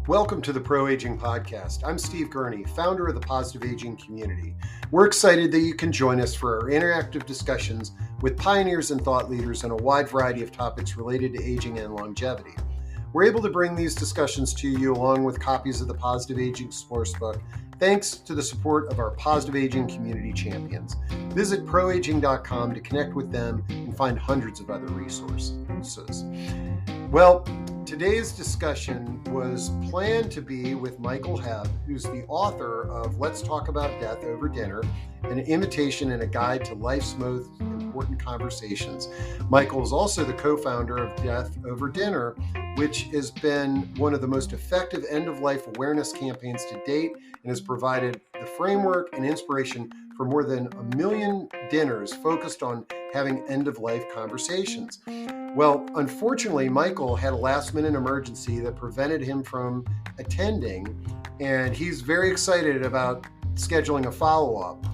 Welcome to the Pro Aging Podcast. I'm Steve Gurney, founder of the Positive Aging Community. We're excited that you can join us for our interactive discussions with pioneers and thought leaders on a wide variety of topics related to aging and longevity. We're able to bring these discussions to you along with copies of the Positive Aging Sourcebook, thanks to the support of our Positive Aging Community champions. Visit proaging.com to connect with them and find hundreds of other resources. Well, today's discussion was planned to be with Michael Hebb, who's the author of Let's Talk About Death Over Dinner, an invitation and a guide to life's most important conversations. Michael is also the co-founder of Death Over Dinner, which has been one of the most effective end-of-life awareness campaigns to date and has provided the framework and inspiration for more than 1 million dinners focused on having end-of-life conversations. Well, unfortunately, Michael had a last-minute emergency that prevented him from attending, and he's very excited about scheduling a follow-up.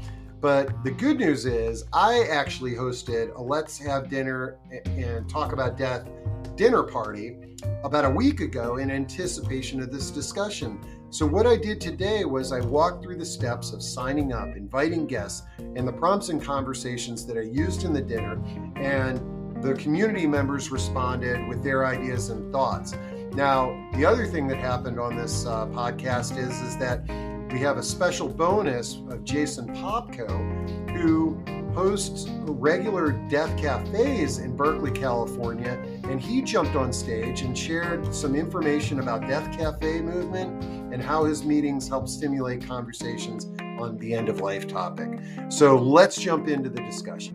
But the good news is I actually hosted a Let's Have Dinner and Talk About Death dinner party about a week ago in anticipation of this discussion. So what I did today was I walked through the steps of signing up, inviting guests, and the prompts and conversations that I used in the dinner, and the community members responded with their ideas and thoughts. Now, the other thing that happened on this podcast is that we have a special bonus of Jason Popko, who hosts regular death cafes in Berkeley, California, and he jumped on stage and shared some information about Death Cafe movement and how his meetings help stimulate conversations on the end-of-life topic. So let's jump into the discussion.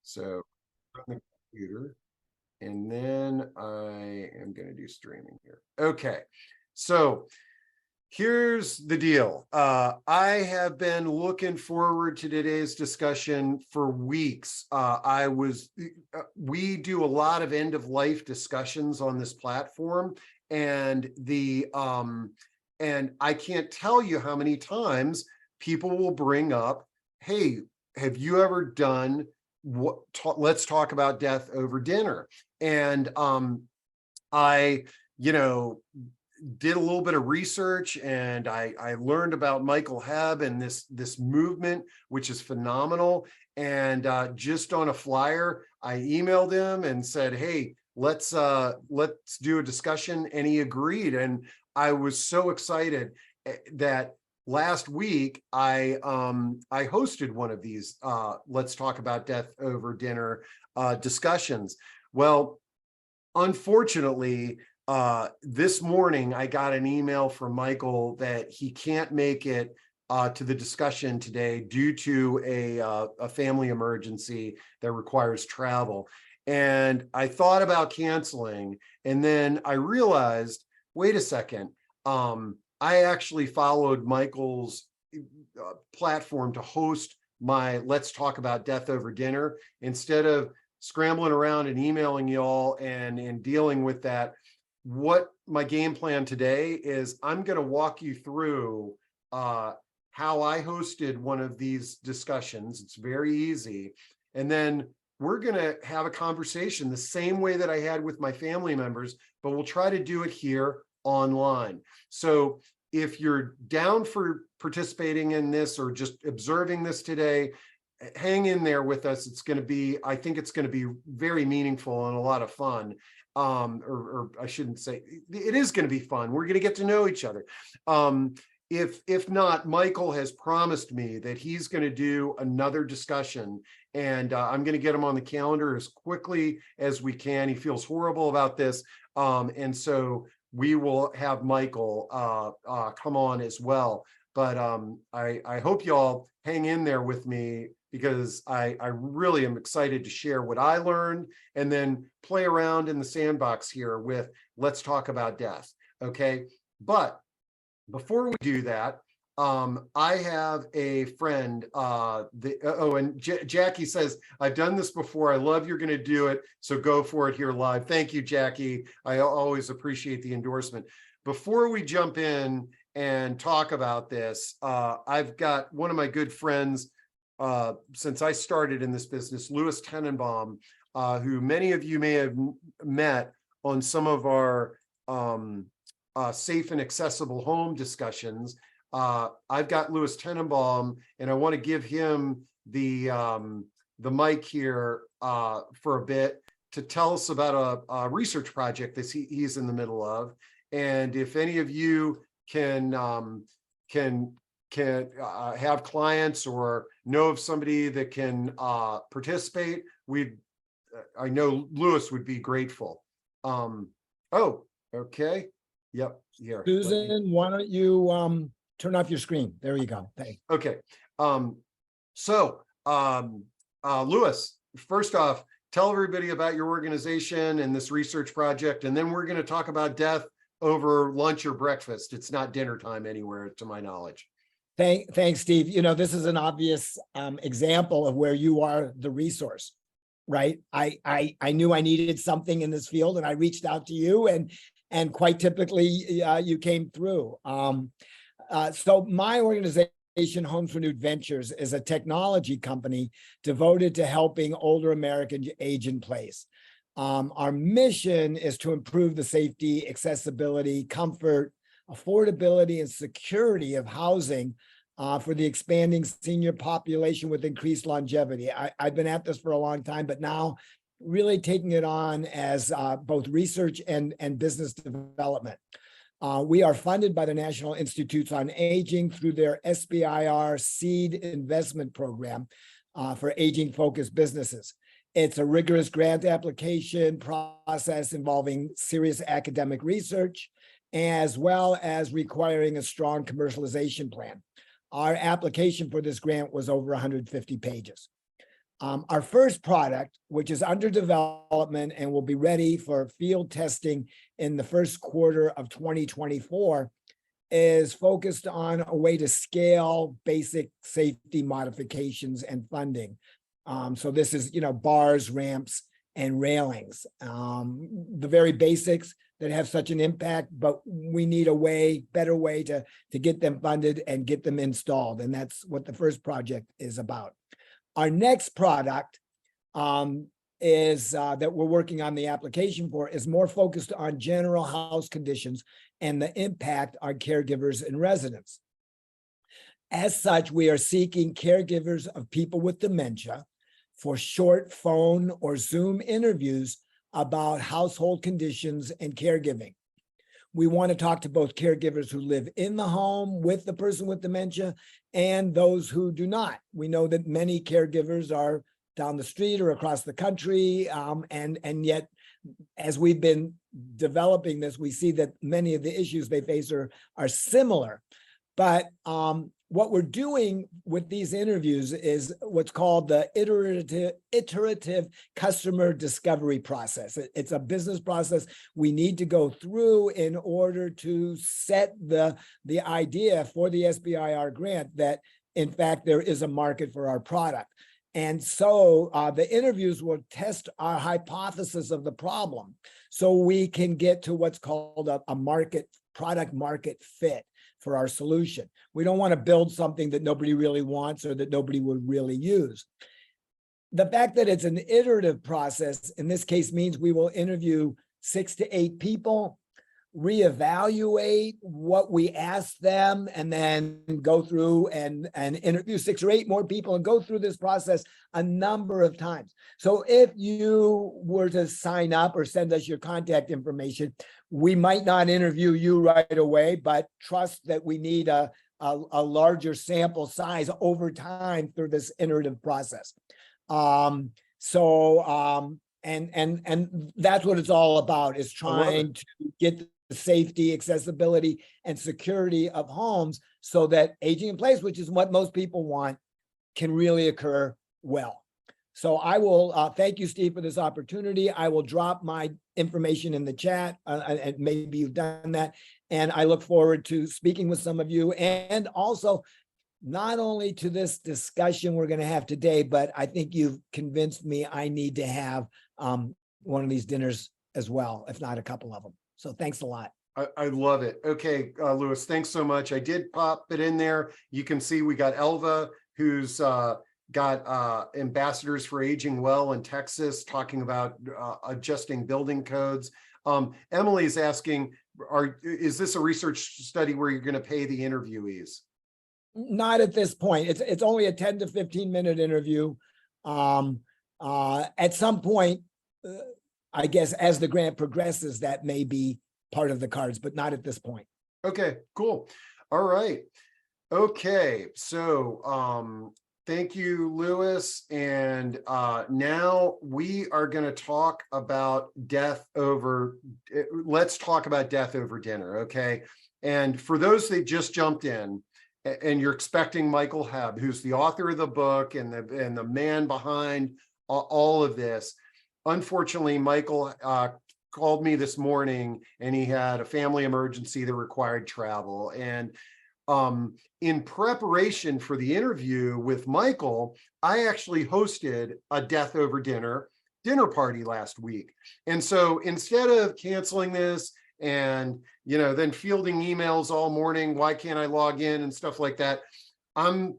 So on the computer, and then I am going to do streaming here. Okay, so here's the deal. I have been looking forward to today's discussion for weeks. We do a lot of end-of-life discussions on this platform, and and I can't tell you how many times people will bring up, "Hey, have you ever done Let's Talk About Death Over Dinner?" And I did a little bit of research, and I learned about Michael Hebb and this movement, which is phenomenal. And just on a flyer, I emailed him and said, "Hey, let's do a discussion," and he agreed. And I was so excited that last week, I hosted one of these Let's Talk About Death Over Dinner discussions. Well, unfortunately, this morning I got an email from Michael that he can't make it to the discussion today due to a family emergency that requires travel. And I thought about canceling, and then I realized, wait a second, I actually followed Michael's platform to host my Let's Talk About Death Over Dinner. Instead of scrambling around and emailing y'all and dealing with that, what my game plan today is, I'm going to walk you through how I hosted one of these discussions. It's very easy. And then we're going to have a conversation the same way that I had with my family members, but we'll try to do it here online. So if you're down for participating in this or just observing this today, hang in there with us. I think it's going to be very meaningful and a lot of fun. Or I shouldn't say, it is going to be fun. We're going to get to know each other. If not, Michael has promised me that he's going to do another discussion, and I'm going to get him on the calendar as quickly as we can. He feels horrible about this. And so we will have Michael come on as well. But I hope y'all hang in there with me, because I really am excited to share what I learned and then play around in the sandbox here with Let's Talk About Death. Okay. But before we do that, I have a friend, Jackie says, "I've done this before. I love you're going to do it. So go for it here live." Thank you, Jackie. I always appreciate the endorsement. Before we jump in and talk about this, I've got one of my good friends, since I started in this business, Louis Tenenbaum, who many of you may have met on some of our safe and accessible home discussions. I've got Louis Tenenbaum, and I want to give him the mic here for a bit to tell us about a research project that he's in the middle of. And if any of you can have clients or know of somebody that can participate, I know Louis would be grateful. Oh, okay. Yep. Here. Susan, why don't you turn off your screen? There you go. Thanks. Okay. Louis, first off, tell everybody about your organization and this research project, and then we're going to talk about death over lunch or breakfast. It's not dinner time anywhere, to my knowledge. Thanks, Steve. You know, this is an obvious example of where you are the resource, right? I knew I needed something in this field, and I reached out to you, and quite typically you came through. So my organization, Homes Renewed Ventures, is a technology company devoted to helping older Americans age in place. Our mission is to improve the safety, accessibility, comfort, affordability, and security of housing for the expanding senior population with increased longevity. I've been at this for a long time, but now really taking it on as both research and business development. We are funded by the National Institutes on Aging through their SBIR Seed Investment Program for aging-focused businesses. It's a rigorous grant application process involving serious academic research, as well as requiring a strong commercialization plan. Our application for this grant was over 150 pages. Our first product, which is under development and will be ready for field testing in the first quarter of 2024, is focused on a way to scale basic safety modifications and funding. So this is, bars, ramps, and railings, the very basics that have such an impact, but we need a better way to get them funded and get them installed. And that's what the first project is about. Our next product is that we're working on the application for is more focused on general house conditions and the impact on caregivers and residents. As such, we are seeking caregivers of people with dementia for short phone or Zoom interviews about household conditions and caregiving. We want to talk to both caregivers who live in the home with the person with dementia and those who do not. We know that many caregivers are down the street or across the country, and yet, as we've been developing this, we see that many of the issues they face are similar. But what we're doing with these interviews is what's called the iterative customer discovery process. It's a business process we need to go through in order to set the idea for the SBIR grant that, in fact, there is a market for our product. And so the interviews will test our hypothesis of the problem so we can get to what's called a product market fit for our solution. We don't want to build something that nobody really wants or that nobody would really use. The fact that it's an iterative process in this case means we will interview 6 to 8 people, reevaluate what we asked them, and then go through and interview 6 or 8 more people and go through this process a number of times. So if you were to sign up or send us your contact information, we might not interview you right away, but trust that we need a larger sample size over time through this iterative process. And that's what it's all about, is trying to get the safety, accessibility, and security of homes so that aging in place, which is what most people want, can really occur well. So I will thank you, Steve, for this opportunity. I will drop my information in the chat, and maybe you've done that. And I look forward to speaking with some of you, and also not only to this discussion we're going to have today, but I think you've convinced me I need to have one of these dinners as well, if not a couple of them. So thanks a lot. I love it. Okay, Louis, thanks so much. I did pop it in there. You can see we got Elva, who's got Ambassadors for Aging Well in Texas, talking about adjusting building codes. Emily's asking, is this a research study where you're going to pay the interviewees? Not at this point. It's only a 10 to 15 minute interview. At some point, I guess as the grant progresses, that may be part of the cards, but not at this point. Okay, cool. All right. Okay, so thank you, Lewis. And now we are going to talk about death over, let's talk about death over dinner, okay? And for those that just jumped in, and you're expecting Michael Hebb, who's the author of the book and the man behind all of this. Unfortunately, Michael called me this morning and he had a family emergency that required travel. And in preparation for the interview with Michael, I actually hosted a death over dinner party last week. And so instead of canceling this and, then fielding emails all morning, why can't I log in and stuff like that, I'm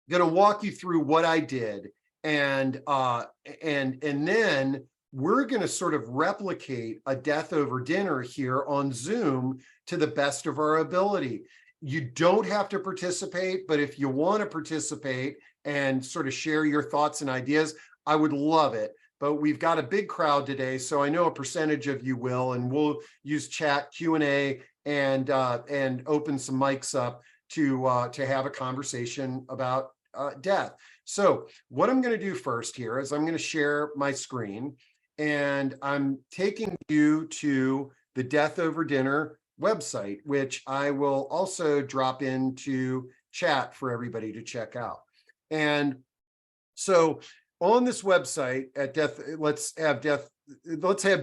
going to walk you through what I did. And then we're going to sort of replicate a death over dinner here on Zoom to the best of our ability. You don't have to participate, but if you want to participate and sort of share your thoughts and ideas, I would love it. But we've got a big crowd today, so I know a percentage of you will, and we'll use chat, Q&A, and open some mics up to have a conversation about death. So what I'm going to do first here is I'm going to share my screen, and I'm taking you to the Death Over Dinner website, which I will also drop into chat for everybody to check out. And so on this website at let's have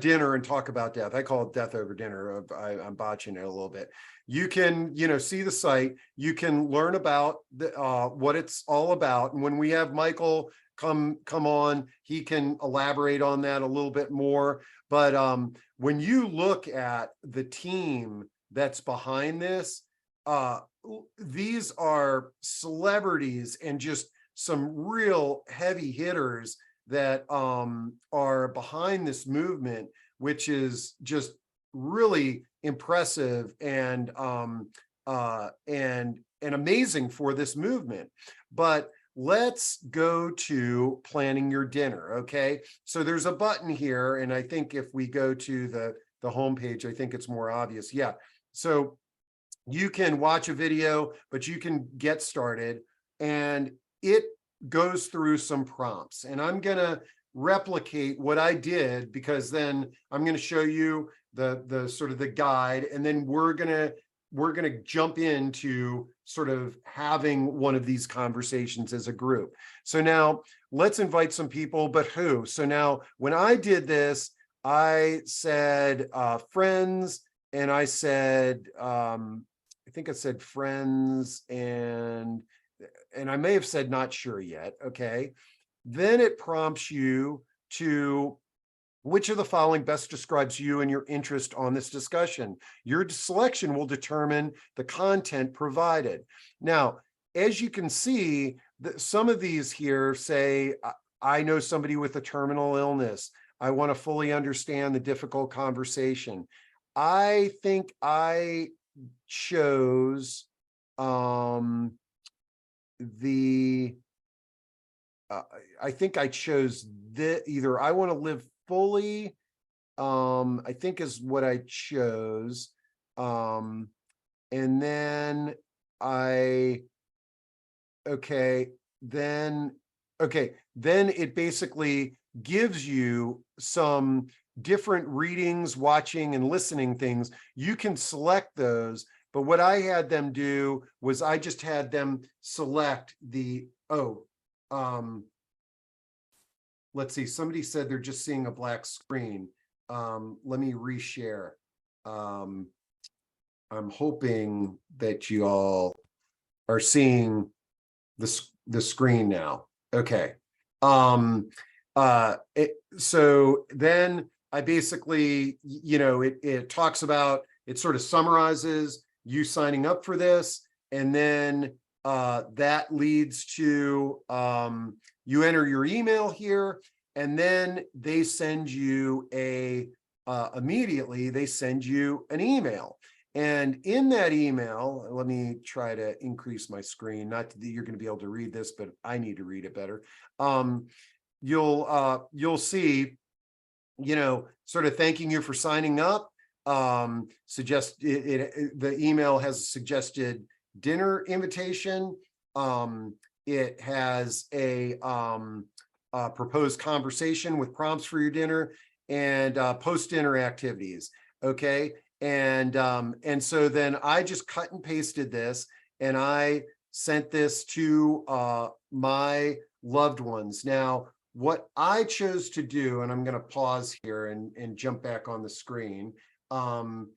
dinner and talk about death. I call it Death Over Dinner. I'm botching it a little bit. You can, see the site. You can learn about what it's all about. And when we have Michael come on, he can elaborate on that a little bit more. But when you look at the team that's behind this, these are celebrities and just some real heavy hitters that are behind this movement, which is just really impressive and amazing for this movement. But let's go to planning your dinner. Okay, so there's a button here, and I think if we go to the homepage, I think it's more obvious. Yeah, so you can watch a video, but you can get started, and it goes through some prompts. And I'm going to replicate what I did, because then I'm going to show you the sort of the guide, and then we're going to jump into sort of having one of these conversations as a group. So now let's invite some people, but who? So now when I did this, I said friends, and I said, I think I said friends, and I may have said not sure yet. Okay. Then it prompts you to, which of the following best describes you and your interest on this discussion? Your selection will determine the content provided. Now, as you can see, some of these here say, I know somebody with a terminal illness. I want to fully understand the difficult conversation. I think I chose I think I chose either I want to live fully, I think is what I chose. And then then it basically gives you some different readings, watching and listening things. You can select those, but what I had them do was I just had them select let's see, somebody said they're just seeing a black screen. Let me reshare. I'm hoping that you all are seeing the screen now. Okay. So then I basically, it talks about, it sort of summarizes you signing up for this, and then that leads to you enter your email here, and then they send you a immediately they send you an email. And in that email, let me try to increase my screen. Not that you're going to be able to read this, but I need to read it better. You'll see, sort of thanking you for signing up. The email has a suggested dinner invitation. It has a proposed conversation with prompts for your dinner and post-dinner activities. Okay. And so then I just cut and pasted this and I sent this to my loved ones. Now, what I chose to do, and I'm going to pause here and jump back on the screen. What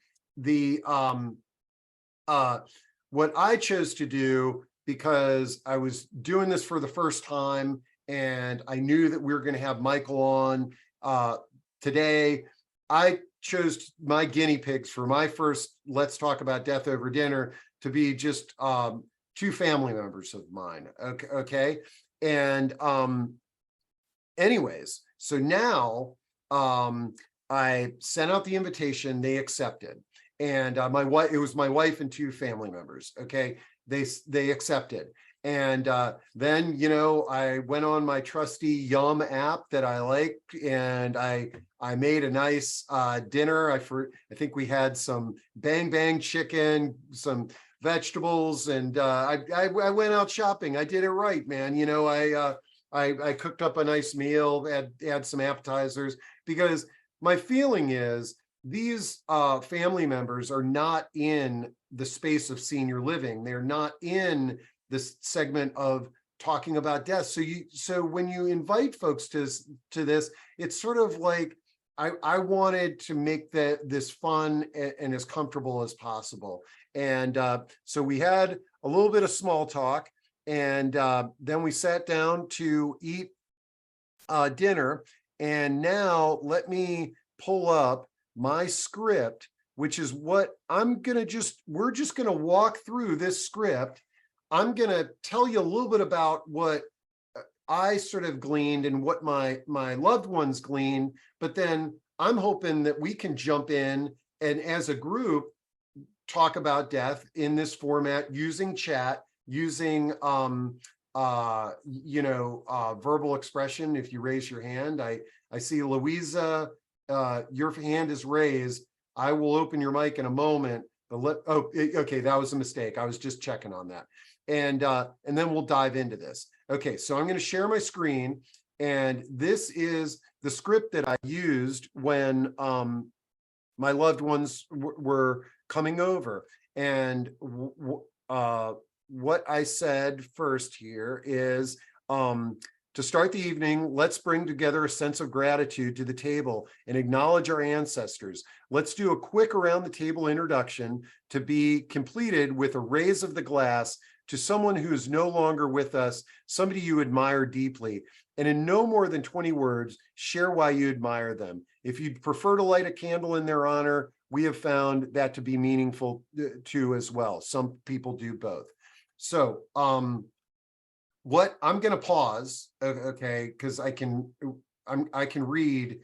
I chose to do, because I was doing this for the first time and I knew that we were going to have Michael on today, I chose my guinea pigs for my first Let's Talk About Death Over Dinner to be just two family members of mine. Okay. And anyways, so now I sent out the invitation, they accepted. And it was my wife and two family members. Okay. They accepted. And then, I went on my trusty Yum app that I like, and I made a nice dinner. I think we had some bang bang chicken, some vegetables, and I went out shopping. I did it right, man. I cooked up a nice meal, had some appetizers, because my feeling is these family members are not in the space of senior living. They're not in this segment of talking about death. So when you invite folks to this, it's sort of like I wanted to make this fun and as comfortable as possible. And so we had a little bit of small talk, and then we sat down to eat dinner. And now let me pull up my script, which is what we're just going to walk through this script. I'm going to tell you a little bit about what I sort of gleaned and what my loved ones gleaned, but then I'm hoping that we can jump in and as a group talk about death in this format, using chat, using verbal expression. If you raise your hand, I see Louisa, your hand is raised. I will open your mic in a moment, but okay, that was a mistake. I was just checking on that. And then we'll dive into this. Okay, so I'm going to share my screen, and this is the script that I used when my loved ones were coming over. And what I said first here is, to start the evening, let's bring together a sense of gratitude to the table and acknowledge our ancestors. Let's do a quick around the table introduction to be completed with a raise of the glass to someone who is no longer with us, somebody you admire deeply. And in no more than 20 words, share why you admire them. If you'd prefer to light a candle in their honor, we have found that to be meaningful too as well. Some people do both. So what I'm going to pause, okay, because I can read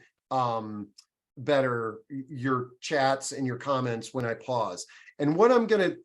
better your chats and your comments when I pause. And what I'm going to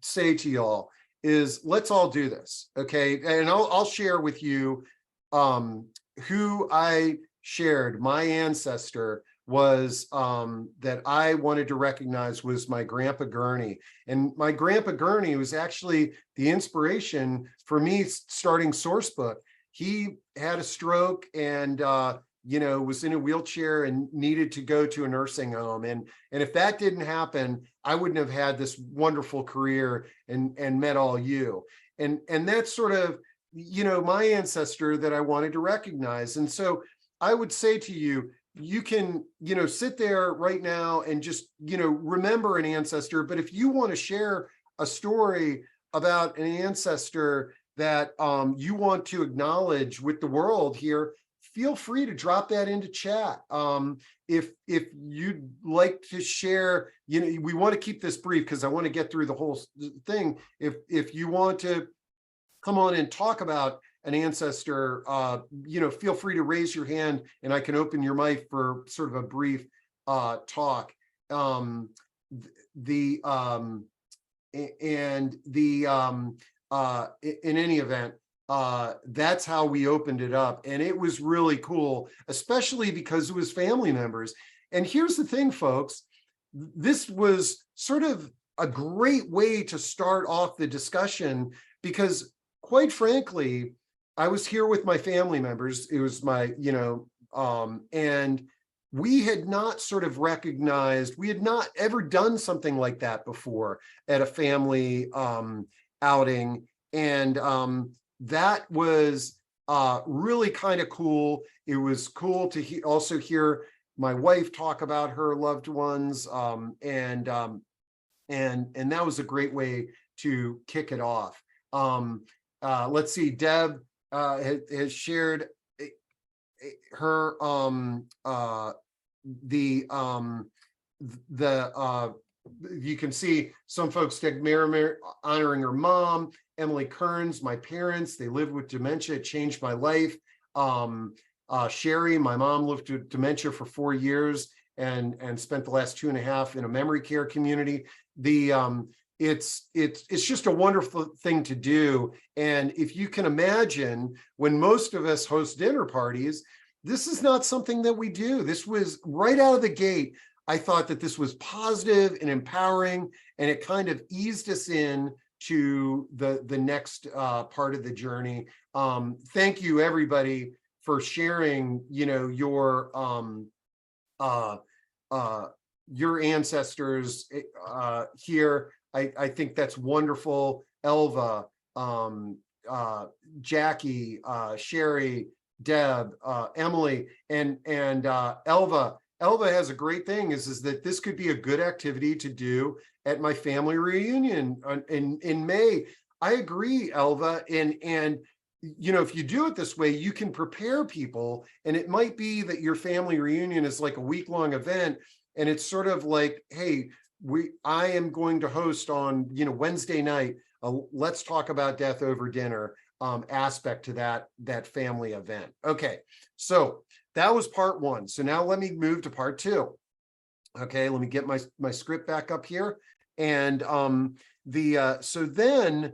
say to y'all is, let's all do this, okay? And I'll share with you who I shared. My ancestor was that I wanted to recognize was my Grandpa Gurney. And my Grandpa Gurney was actually the inspiration for me starting Sourcebook. He had a stroke and was in a wheelchair and needed to go to a nursing home. And if that didn't happen, I wouldn't have had this wonderful career and met all you. And that's sort of, my ancestor that I wanted to recognize. And so I would say to you, you can, sit there right now and just, remember an ancestor. But if you want to share a story about an ancestor that you want to acknowledge with the world here, feel free to drop that into chat. If you'd like to share, we want to keep this brief because I want to get through the whole thing. If you want to come on and talk about an ancestor, feel free to raise your hand and I can open your mic for sort of a brief talk. The and the in any event, that's how we opened it up, and it was really cool, especially because it was family members. And here's the thing, folks, this was sort of a great way to start off the discussion, because quite frankly, I was here with my family members. It was my, and we had not sort of recognized, we had not ever done something like that before at a family outing. And that was really kind of cool. It was cool to also hear my wife talk about her loved ones. And that was a great way to kick it off. Let's see, Deb has shared her you can see some folks take Mary honoring her mom, Emily Kearns, my parents, they lived with dementia, it changed my life. Sherry, my mom lived with dementia for 4 years and spent the last 2.5 in a memory care community. It's just a wonderful thing to do. And if you can imagine, when most of us host dinner parties, this is not something that we do. This was right out of the gate. I thought that this was positive and empowering, and it kind of eased us in to the next part of the journey. Thank you, everybody, for sharing, your ancestors here. I think that's wonderful. Elva, Jackie, Sherry, Deb, Emily, and Elva. Elva has a great thing is that this could be a good activity to do at my family reunion in May. I agree, Elva. And if you do it this way, you can prepare people, and it might be that your family reunion is like a week-long event, and it's sort of like, hey, I am going to host on, Wednesday night, let's talk about death over dinner aspect to that family event. Okay, so that was part one. So now let me move to part two. Okay, let me get my script back up here. And so then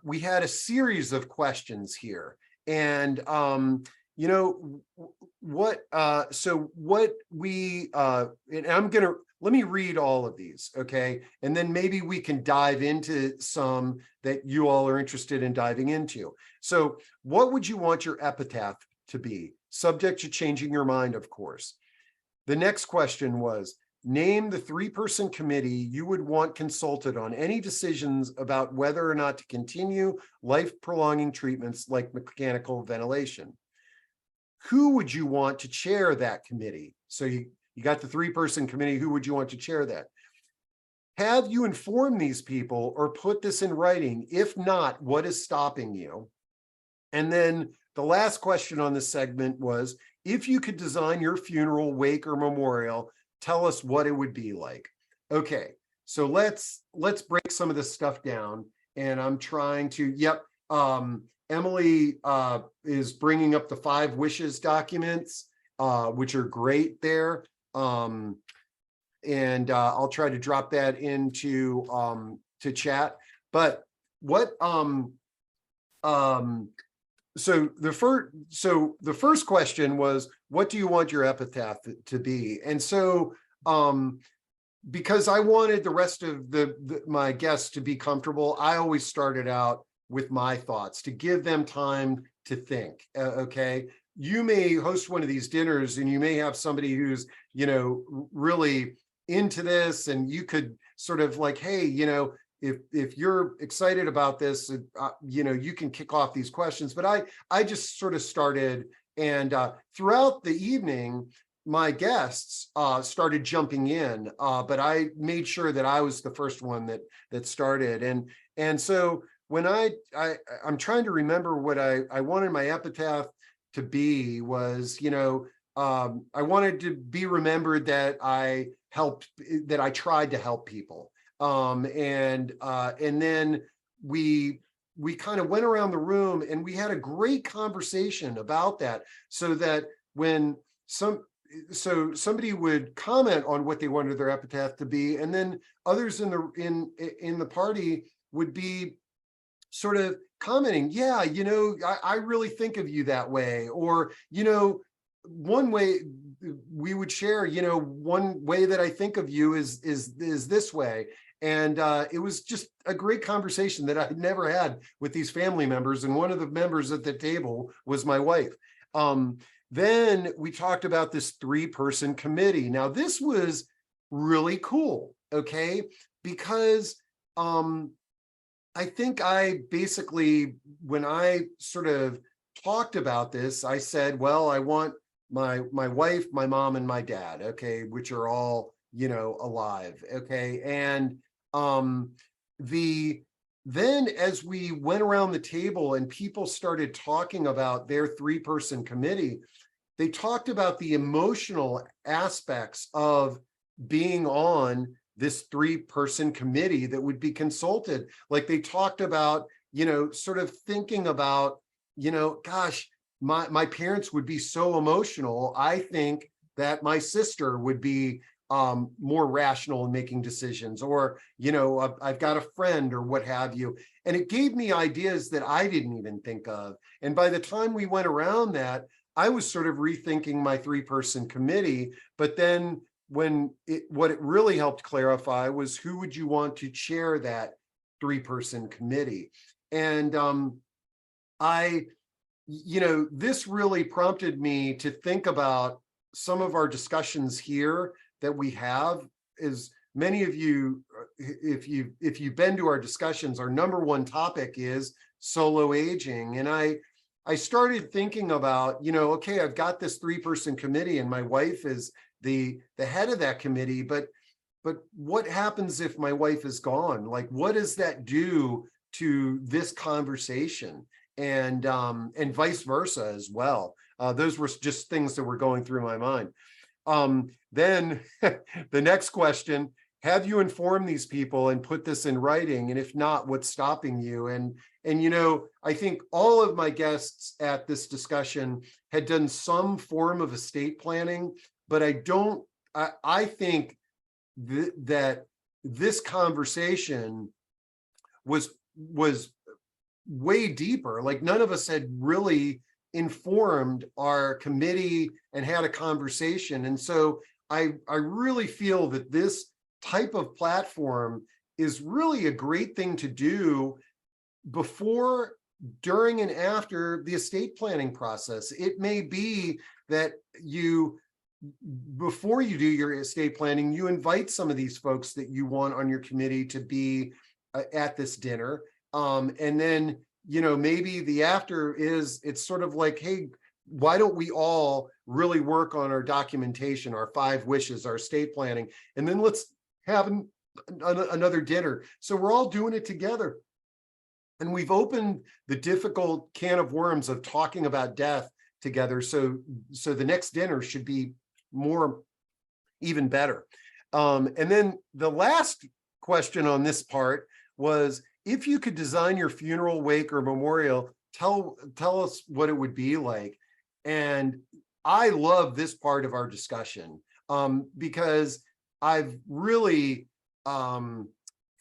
we had a series of questions here. And let me read all of these, okay? And then maybe we can dive into some that you all are interested in diving into. So what would you want your epitaph to be? Subject to changing your mind, of course. The next question was, name the 3-person committee you would want consulted on any decisions about whether or not to continue life-prolonging treatments like mechanical ventilation. Who would you want to chair that committee? So you got the 3-person committee. Who would you want to chair that? Have you informed these people or put this in writing? If not, what is stopping you? And then the last question on this segment was, if you could design your funeral, wake, or memorial, tell us what it would be like. Okay, so let's break some of this stuff down. And I'm trying to, Emily is bringing up the 5 wishes documents, which are great there. And I'll try to drop that into to chat. But what so the first question was, what do you want your epitaph to be? And so because I wanted the rest of my guests to be comfortable, I always started out with my thoughts to give them time to think. Okay, you may host one of these dinners and you may have somebody who's really into this, and you could sort of like, hey, if you're excited about this, you can kick off these questions. But I just sort of started, and throughout the evening, my guests started jumping in, but I made sure that I was the first one that started. And so when I'm trying to remember what I wanted my epitaph to be was, I wanted to be remembered that I tried to help people. And then we kind of went around the room and we had a great conversation about that, so that when so somebody would comment on what they wanted their epitaph to be, and then others in the party would be sort of commenting, yeah, I really think of you that way. Or, one way we would share, one way that I think of you is this way. And it was just a great conversation that I'd never had with these family members. And one of the members at the table was my wife. Then we talked about this 3-person committee. Now, this was really cool, okay? Because I think I basically, when I sort of talked about this, I said, well, I want my wife, my mom, and my dad, okay, which are all, alive, okay? And then as we went around the table and people started talking about their 3-person committee, they talked about the emotional aspects of being on this 3-person committee that would be consulted. Like they talked about, sort of thinking about, gosh, my parents would be so emotional. I think that my sister would be more rational in making decisions, or, I've got a friend or what have you. And it gave me ideas that I didn't even think of. And by the time we went around that, I was sort of rethinking my 3-person committee. But then what it really helped clarify was, who would you want to chair that 3-person committee? And this really prompted me to think about some of our discussions here that we have. Is many of you, if you've been to our discussions, our number one topic is solo aging. And I started thinking about, okay, I've got this 3-person committee and my wife is the head of that committee, but what happens if my wife is gone? Like, what does that do to this conversation? And vice versa as well. Those were just things that were going through my mind. Then the next question: have you informed these people and put this in writing? And if not, what's stopping you? And I think all of my guests at this discussion had done some form of estate planning, but I think that this conversation was way deeper. Like, none of us had really informed our committee and had a conversation. And so I really feel that this type of platform is really a great thing to do before, during, and after the estate planning process. It may be that before you do your estate planning, you invite some of these folks that you want on your committee to be at this dinner. And then, maybe the after is, it's sort of like, hey, why don't we all really work on our documentation, our 5 wishes, our estate planning, and then let's have another dinner. So we're all doing it together. And we've opened the difficult can of worms of talking about death together. So the next dinner should be even better. And then the last question on this part was, if you could design your funeral, wake, or memorial, tell us what it would be like. And I love this part of our discussion because I've really,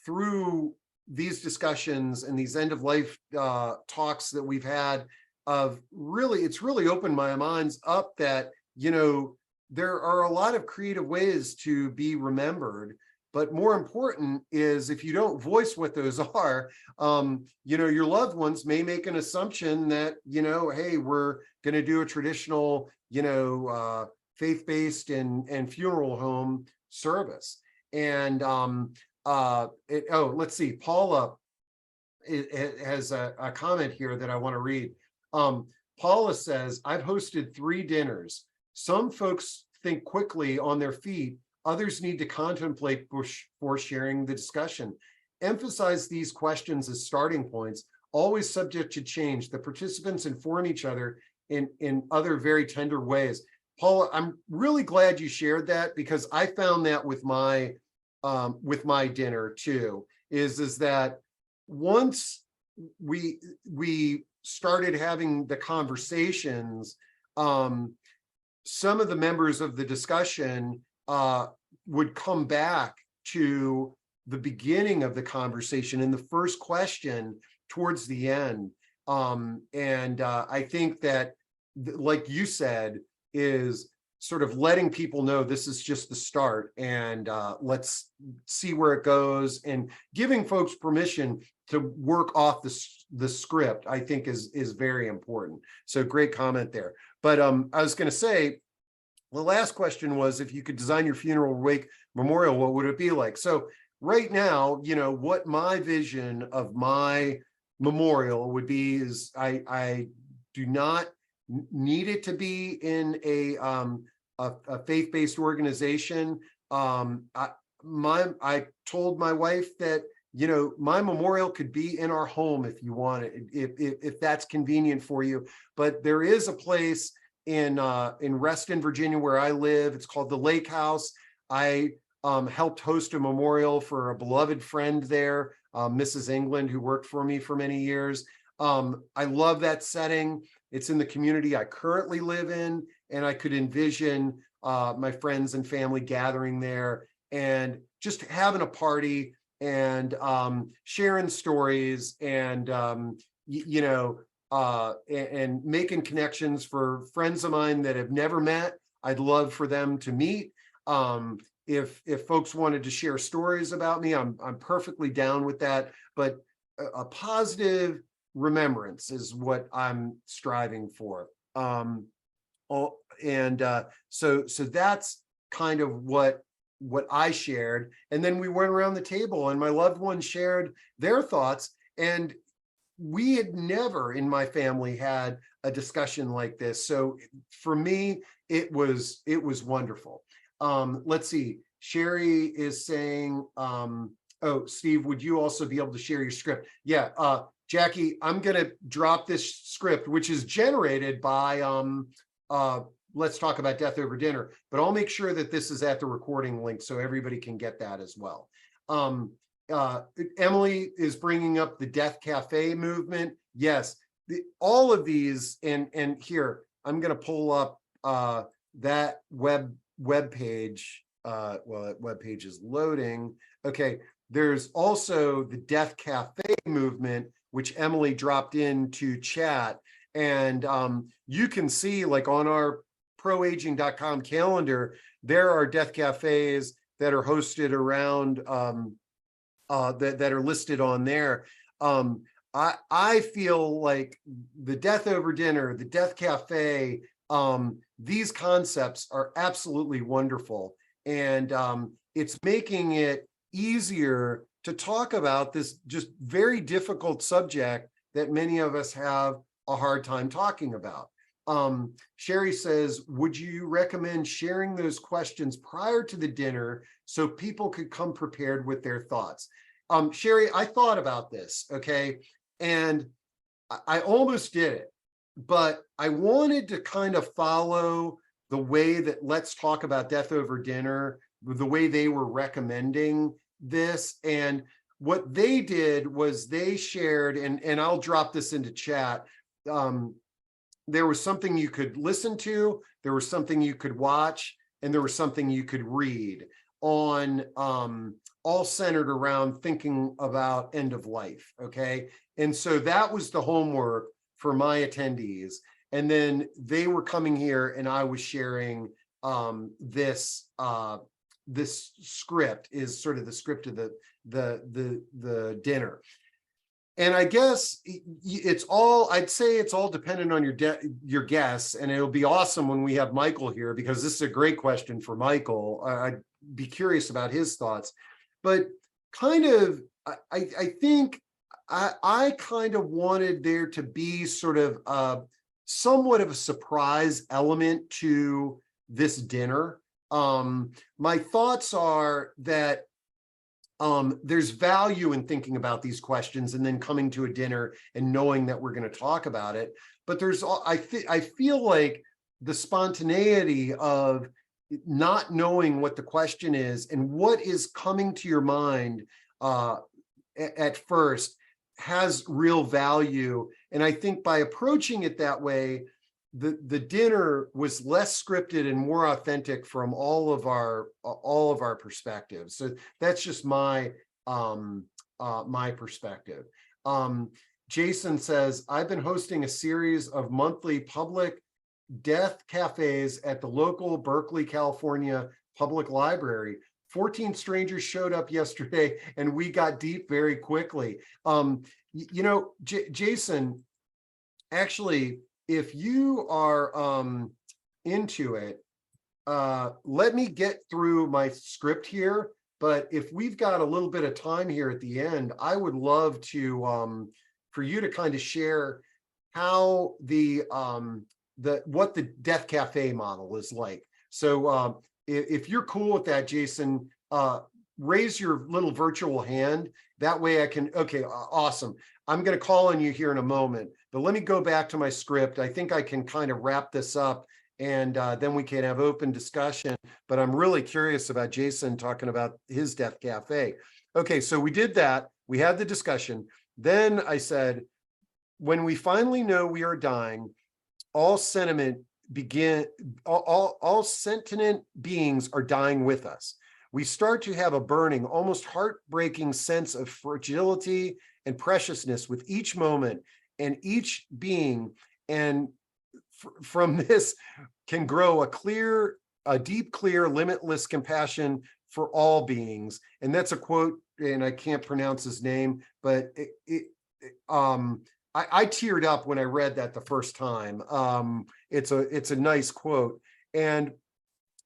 through these discussions and these end of life talks that we've had, it's really opened my minds up that, there are a lot of creative ways to be remembered. But more important is, if you don't voice what those are, your loved ones may make an assumption that, hey, we're going to do a traditional, faith-based and funeral home service. And let's see, Paula has a comment here that I want to read. Paula says, I've hosted 3 dinners. Some folks think quickly on their feet. Others need to contemplate before sharing the discussion. Emphasize these questions as starting points, always subject to change. The participants inform each other in other very tender ways. Paula, I'm really glad you shared that, because I found that with my dinner too, is that once we started having the conversations, some of the members of the discussion would come back to the beginning of the conversation in the first question towards the end. And I think that, like you said, is sort of letting people know this is just the start, and let's see where it goes, and giving folks permission to work off the script, I think is very important. So great comment there. But I was going to say, the last question was, if you could design your funeral wake memorial, what would it be like? So right now, you know, what my vision of my memorial would be is I do not need it to be in a faith-based organization. I told my wife that, you know, my memorial could be in our home if you want it, if that's convenient for you. But there is a place in Reston, Virginia, where I live. It's called the Lake House. I helped host a memorial for a beloved friend there, Mrs. England, who worked for me for many years. I love that setting. It's in the community I currently live in, and I could envision my friends and family gathering there and just having a party and sharing stories and you know, and making connections for friends of mine that have never met. I'd love for them to meet. If folks wanted to share stories about me, I'm perfectly down with that. But a positive remembrance is what I'm striving for. So that's kind of what I shared. And then we went around the table and my loved ones shared their thoughts. And we had never in my family had a discussion like this. So for me, it was wonderful. Let's see. Sherry is saying, oh, Steve, would you also be able to share your script? Yeah, Jackie, I'm going to drop this script, which is generated by Let's Talk About Death Over Dinner, but I'll make sure that this is at the recording link so everybody can get that as well. Emily is bringing up the Death Cafe movement. Yes, all of these, and here, I'm going to pull up that web page. Well, that web page is loading. Okay, there's also the Death Cafe movement, which Emily dropped into chat. And you can see, like, on our proaging.com calendar, there are death cafes that are hosted around that are listed on there. I feel like the Death Over Dinner, the Death Cafe, these concepts are absolutely wonderful. And it's making it easier to talk about this just very difficult subject that many of us have a hard time talking about. Sherry says, would you recommend sharing those questions prior to the dinner so people could come prepared with their thoughts? Sherry, I thought about this, okay? And I almost did it, but I wanted to kind of follow the way that Let's Talk About Death Over Dinner, the way they were recommending this. And what they did was they shared, and I'll drop this into chat, there was something you could listen to, there was something you could watch, and there was something you could read on, all centered around thinking about end of life, okay? And so that was the homework for my attendees. And then they were coming here and I was sharing this script is sort of the script of the dinner. And I guess it's all, I'd say it's all dependent on your guests. And it'll be awesome when we have Michael here, because this is a great question for Michael. I'd be curious about his thoughts. But kind of, I think I kind of wanted there to be sort of somewhat of a surprise element to this dinner. My thoughts are that there's value in thinking about these questions and then coming to a dinner and knowing that we're going to talk about it. But there's, I feel like the spontaneity of not knowing what the question is and what is coming to your mind at first has real value. And I think by approaching it that way, the dinner was less scripted and more authentic from all of our perspectives. So that's just my my perspective. Jason says, I've been hosting a series of monthly public death cafes at the local Berkeley, California public library. 14 strangers showed up yesterday and we got deep very quickly. You know, Jason, actually, if you are into it, let me get through my script here. But if we've got a little bit of time here at the end, I would love to for you to kind of share how what the Death Cafe model is like. So if you're cool with that, Jason, raise your little virtual hand. That way I can, okay, awesome. I'm going to call on you here in a moment, but let me go back to my script. I think I can kind of wrap this up and then we can have open discussion. But I'm really curious about Jason talking about his Death Cafe. Okay, so we did that. We had the discussion. Then I said, when we finally know we are dying, all sentient beings are dying with us. We start to have a burning, almost heartbreaking sense of fragility and preciousness with each moment and each being. And from this can grow a deep, clear, limitless compassion for all beings. And that's a quote, and I can't pronounce his name, but I teared up when I read that the first time. It's a nice quote. And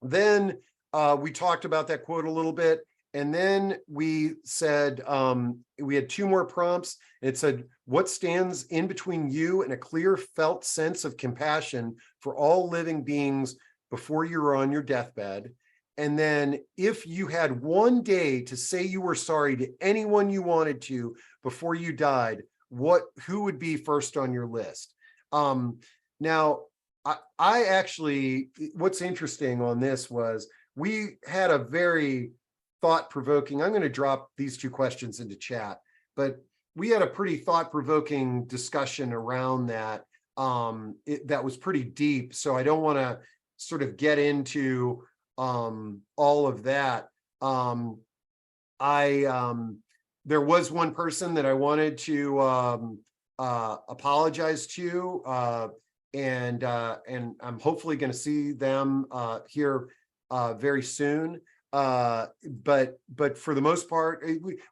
then we talked about that quote a little bit. And then we said, we had two more prompts. It said, what stands in between you and a clear felt sense of compassion for all living beings before you're on your deathbed? And then if you had one day to say you were sorry to anyone you wanted to before you died, who would be first on your list? Now, I actually, what's interesting on this was we had a very thought-provoking, I'm going to drop these two questions into chat, but we had a pretty thought-provoking discussion around that. That was pretty deep. So I don't want to sort of get into all of that. There was one person that I wanted to apologize to, and I'm hopefully going to see them here very soon. But for the most part,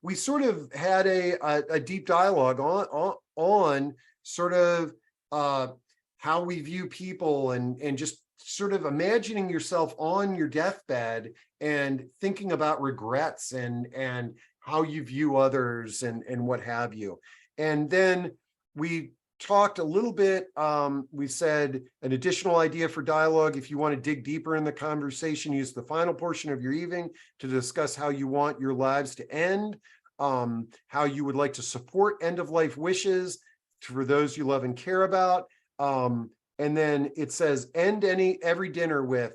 we sort of had a deep dialogue on sort of how we view people and just sort of imagining yourself on your deathbed and thinking about regrets and how you view others and what have you. And then we talked a little bit, we said an additional idea for dialogue. If you want to dig deeper in the conversation, use the final portion of your evening to discuss how you want your lives to end, how you would like to support end-of-life wishes for those you love and care about. And then it says, end every dinner with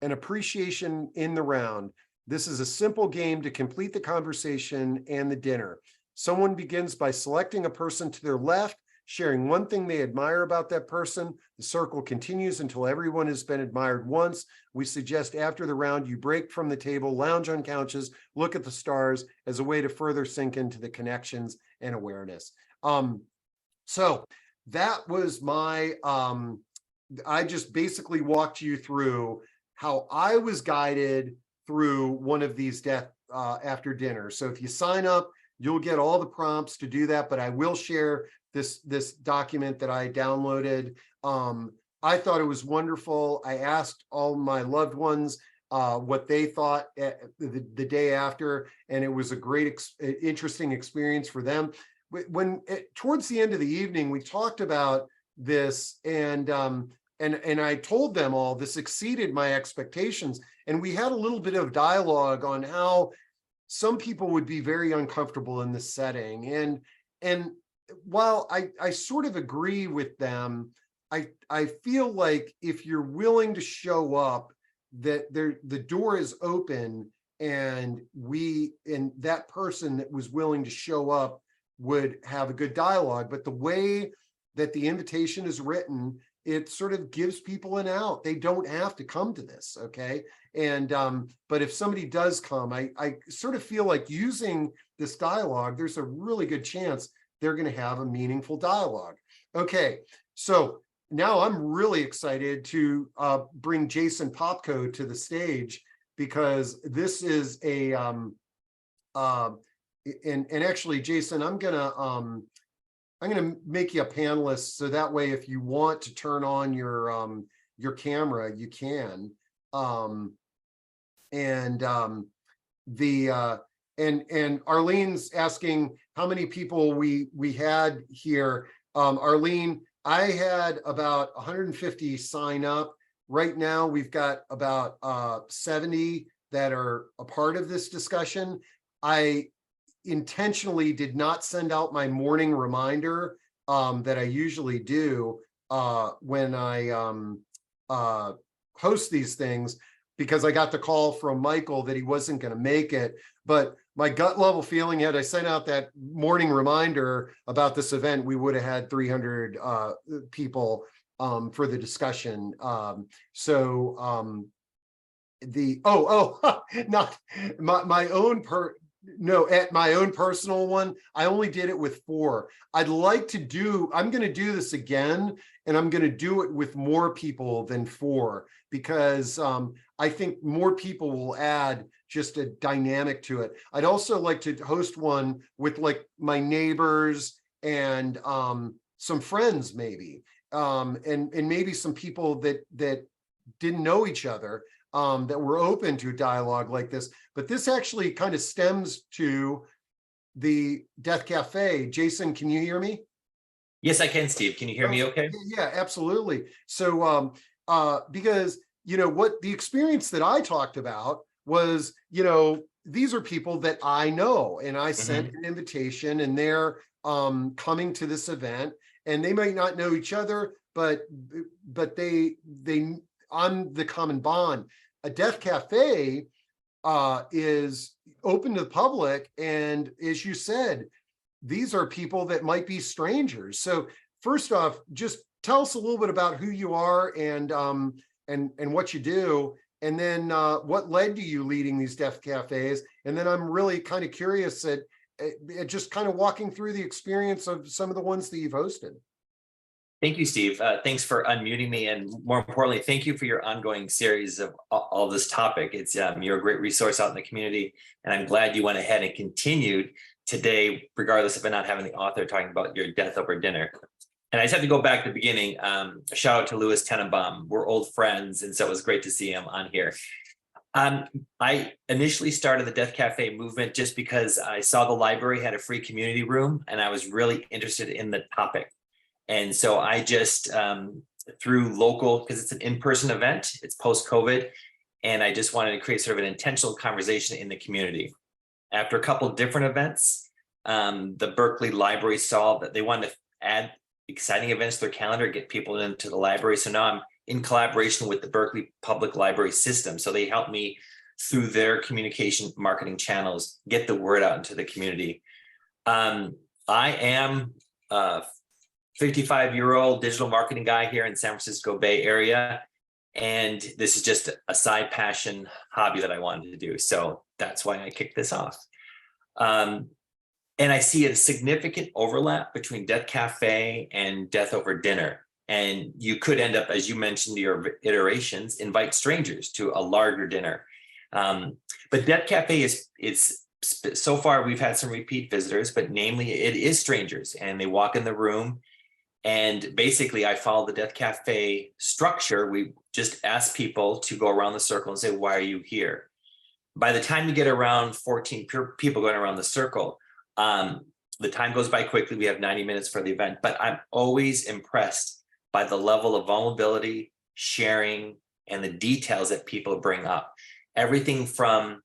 an appreciation in the round. This is a simple game to complete the conversation and the dinner. Someone begins by selecting a person to their left, sharing one thing they admire about that person. The circle continues until everyone has been admired once. We suggest after the round, you break from the table, lounge on couches, look at the stars as a way to further sink into the connections and awareness. So that was my, I just basically walked you through how I was guided through one of these death after dinner. So if you sign up, you'll get all the prompts to do that, but I will share this document that I downloaded. I thought it was wonderful. I asked all my loved ones what they thought the day after, and it was a great, interesting experience for them. When towards the end of the evening, we talked about this, and I told them all this exceeded my expectations, and we had a little bit of dialogue on how some people would be very uncomfortable in this setting, and while I sort of agree with them, I feel like if you're willing to show up, that the door is open, and that person that was willing to show up would have a good dialogue. But the way that the invitation is written, it sort of gives people an out. They don't have to come to this, okay? And but if somebody does come, I sort of feel like using this dialogue, there's a really good chance they're going to have a meaningful dialogue. Okay, so now I'm really excited to bring Jason Popko to the stage, because this is a and actually, Jason, I'm gonna make you a panelist, so that way, if you want to turn on your camera, you can. And Arlene's asking how many people we had here. Arlene, I had about 150 sign up. Right now, we've got about 70 that are a part of this discussion. I intentionally did not send out my morning reminder that I usually do when I host these things, because I got the call from Michael that he wasn't going to make it. But my gut level feeling, had I sent out that morning reminder about this event, we would have had 300 people for the discussion. Not my own no, at my own personal one, I only did it with 4. I'm going to do this again, and I'm going to do it with more people than 4, because I think more people will add just a dynamic to it. I'd also like to host one with like my neighbors and some friends, maybe, and maybe some people that didn't know each other, that were open to dialogue like this. But this actually kind of stems to the Death Cafe. Jason, can you hear me? Yes, I can, Steve. Can you hear me okay? Yeah, absolutely. So because what the experience that I talked about was, these are people that I know, and I sent an invitation, and they're coming to this event, and they might not know each other, but they I'm the common bond. A Death Cafe is open to the public, and as you said, these are people that might be strangers. So first off, just tell us a little bit about who you are and what you do, and then what led to you leading these Death Cafes. And then I'm really kind of curious at just kind of walking through the experience of some of the ones that you've hosted. Thank you, Steve. Thanks for unmuting me. And more importantly, thank you for your ongoing series of all this topic. It's you're a great resource out in the community. And I'm glad you went ahead and continued today, regardless of it not having the author talking about your death over dinner. And I just have to go back to the beginning. A shout out to Louis Tenenbaum. We're old friends. And so it was great to see him on here. I initially started the Death Cafe movement just because I saw the library had a free community room, and I was really interested in the topic. And so I just, through local, because it's an in-person event, it's post-COVID, and I just wanted to create sort of an intentional conversation in the community. After a couple of different events, the Berkeley Library saw that they wanted to add exciting events to their calendar, get people into the library. So now I'm in collaboration with the Berkeley Public Library System. So they helped me through their communication marketing channels, get the word out into the community. I am 55-year-old digital marketing guy here in San Francisco Bay Area. And this is just a side passion hobby that I wanted to do. So that's why I kicked this off. And I see a significant overlap between Death Cafe and Death Over Dinner. And you could end up, as you mentioned, your iterations, invite strangers to a larger dinner. But Death Cafe is so far, we've had some repeat visitors, but namely it is strangers, and they walk in the room. And basically, I follow the Death Cafe structure. We just ask people to go around the circle and say, why are you here? By the time you get around 14 people going around the circle, the time goes by quickly. We have 90 minutes for the event, but I'm always impressed by the level of vulnerability, sharing, and the details that people bring up. Everything from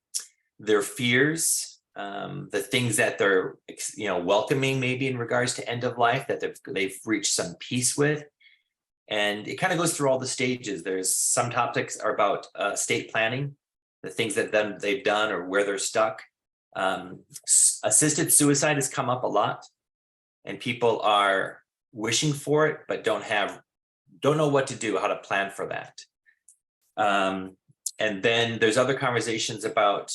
their fears, the things that they're welcoming maybe in regards to end of life that they've reached some peace with. And it kind of goes through all the stages. There's some topics are about estate planning, the things that they've done or where they're stuck. Assisted suicide has come up a lot, and people are wishing for it but don't have don't know what to do, how to plan for that. And then there's other conversations about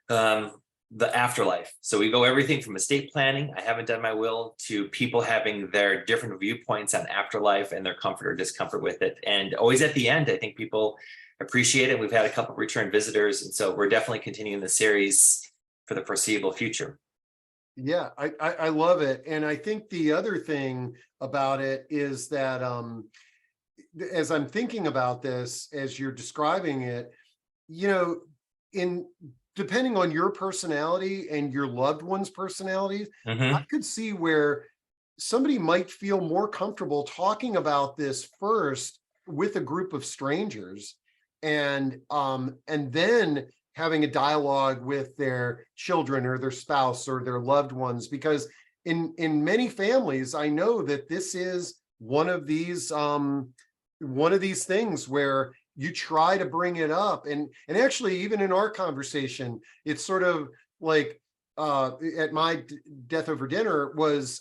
the afterlife. So we go everything from estate planning, I haven't done my will, to people having their different viewpoints on afterlife and their comfort or discomfort with it. And always at the end, I think people appreciate it. We've had a couple of return visitors, and so we're definitely continuing the series for the foreseeable future. Yeah, I love it. And I think the other thing about it is that as I'm thinking about this, as you're describing it, you know, depending on your personality and your loved one's personalities, I could see where somebody might feel more comfortable talking about this first with a group of strangers, and then having a dialogue with their children or their spouse or their loved ones, because in many families, I know that this is one of these things where you try to bring it up. And actually, even in our conversation, it's sort of like at my death over dinner was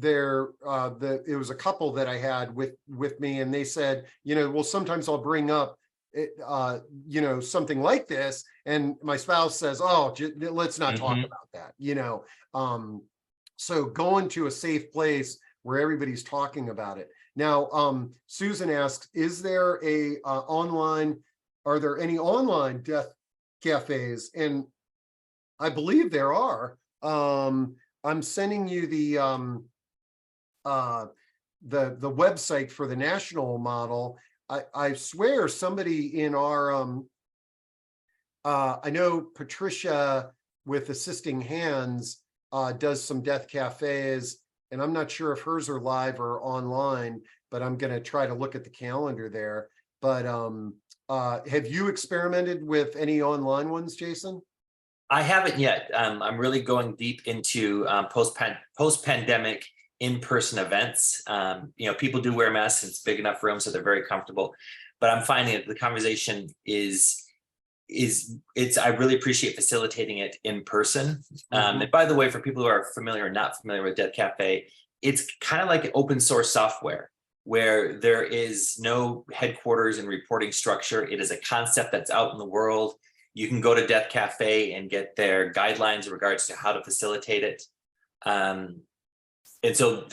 it was a couple that I had with me, and they said, you know, well, sometimes I'll bring up you know, something like this, and my spouse says, oh, let's not talk about that, you know. So going to a safe place where everybody's talking about it. Now, Susan asks, are there any online death cafes? And I believe there are. I'm sending you the website for the national model. I swear somebody in our, I know Patricia with Assisting Hands does some death cafes, and I'm not sure if hers are live or online, but I'm going to try to look at the calendar there. But have you experimented with any online ones, Jason? I haven't yet. I'm really going deep into post-pandemic in-person events. You know, people do wear masks. It's big enough room, so they're very comfortable. But I'm finding that the conversation I really appreciate facilitating it in person. And by the way, for people who are familiar or not familiar with Death Cafe, it's kind of like an open source software where there is no headquarters and reporting structure. It is a concept that's out in the world. You can go to Death Cafe and get their guidelines in regards to how to facilitate it. And so,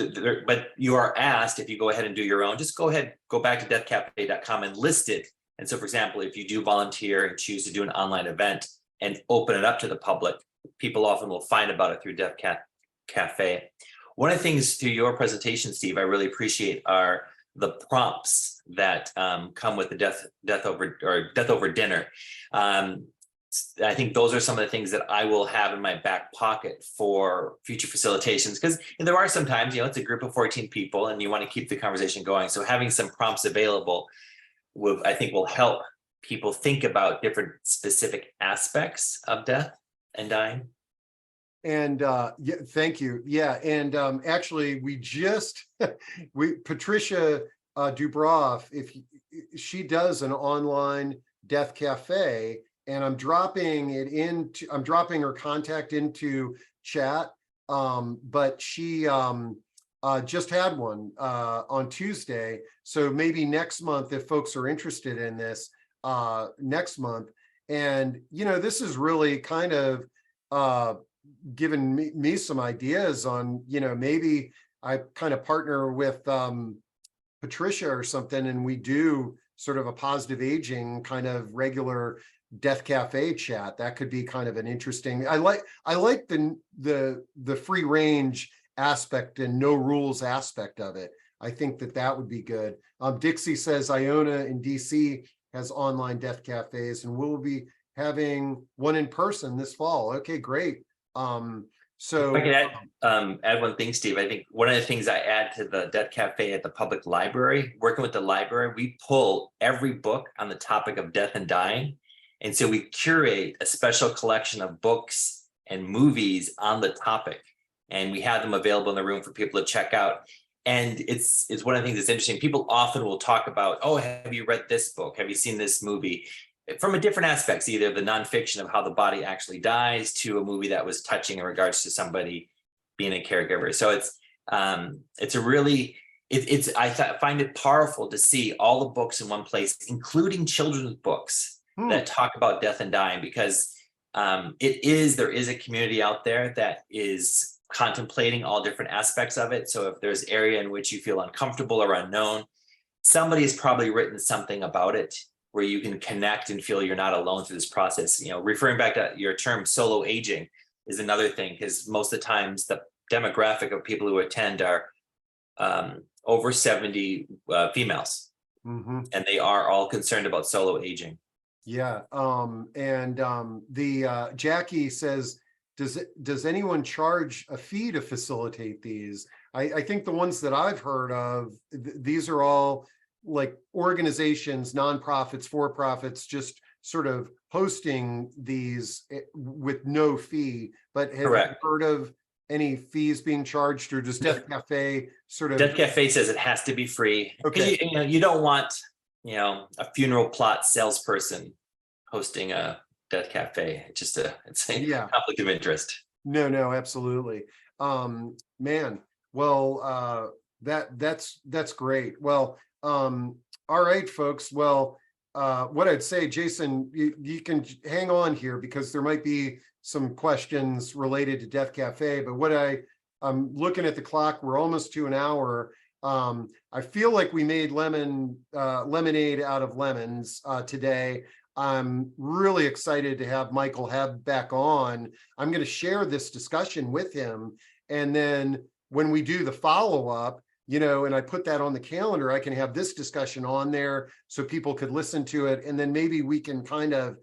but you are asked, if you go ahead and do your own, just go back to deathcafe.com and list it. And so, for example, if you do volunteer and choose to do an online event and open it up to the public, people often will find about it through Death Cafe. One of the things through your presentation, Steve, I really appreciate are the prompts that come with the death over dinner. I think those are some of the things that I will have in my back pocket for future facilitations, because there are sometimes, you know, it's a group of 14 people and you want to keep the conversation going. So having some prompts available I think will help people think about different specific aspects of death and dying. And yeah, thank you. Yeah, and actually, we just Patricia Dubroff, if she does an online death cafe, and I'm dropping her contact into chat. But she just had one on Tuesday. So maybe next month, if folks are interested in this, next month. And, you know, this is really kind of given me some ideas on, you know, maybe I kind of partner with Patricia or something, and we do sort of a positive aging kind of regular Death Cafe chat. That could be kind of an interesting, I like the free range aspect and no rules aspect of it. I think that would be good. Dixie says Iona in DC has online death cafes, and we'll be having one in person this fall. Okay, great. So if I could add one thing, Steve. I think one of the things I add to the Death Cafe at the public library, working with the library, we pull every book on the topic of death and dying. And so we curate a special collection of books and movies on the topic, and we have them available in the room for people to check out. And it's one of the things that's interesting. People often will talk about, oh, have you read this book? Have you seen this movie? From a different aspects, either the nonfiction of how the body actually dies to a movie that was touching in regards to somebody being a caregiver. So it's a really find it powerful to see all the books in one place, including children's books that talk about death and dying, because there is a community out there that is contemplating all different aspects of it. So if there's area in which you feel uncomfortable or unknown, somebody has probably written something about it where you can connect and feel you're not alone through this process. Referring back to your term, solo aging is another thing, because most of the times the demographic of people who attend are over 70 females, and they are all concerned about solo aging. Yeah. Jackie says, does anyone charge a fee to facilitate these? I think the ones that I've heard of, these are all like organizations, nonprofits, for-profits, just sort of hosting these with no fee. But have you heard of any fees being charged, or does Death Cafe sort of? Death Cafe says it has to be free. Okay. You don't want, a funeral plot salesperson hosting a Death Cafe. It's a conflict of interest. No, absolutely. Man, well, that's great. Well, all right, folks. Well, what I'd say, Jason, you can hang on here because there might be some questions related to Death Cafe, but I'm looking at the clock, we're almost to an hour. I feel like we made lemonade out of lemons today. I'm really excited to have Michael Hebb back on. I'm going to share this discussion with him. And then when we do the follow-up, and I put that on the calendar, I can have this discussion on there so people could listen to it. And then maybe we can kind of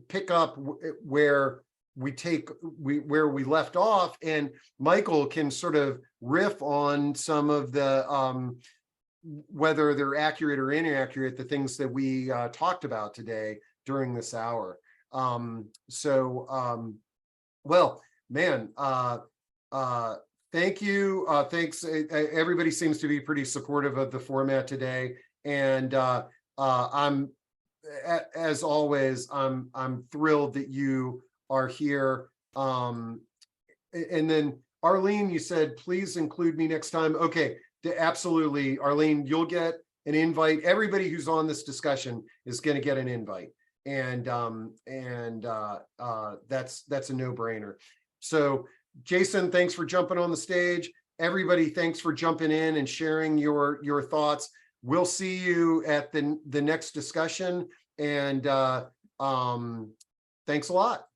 pick up where we left off, and Michael can sort of riff on some of the whether they're accurate or inaccurate, the things that we talked about today during this hour. Well, man, thank you. Thanks. Everybody seems to be pretty supportive of the format today. And I'm, as always, I'm thrilled that you are here. And then Arlene, you said, please include me next time. Okay, absolutely. Arlene, you'll get an invite. Everybody who's on this discussion is going to get an invite. And that's a no-brainer. So Jason, thanks for jumping on the stage. Everybody, thanks for jumping in and sharing your thoughts. We'll see you at the next discussion. And thanks a lot.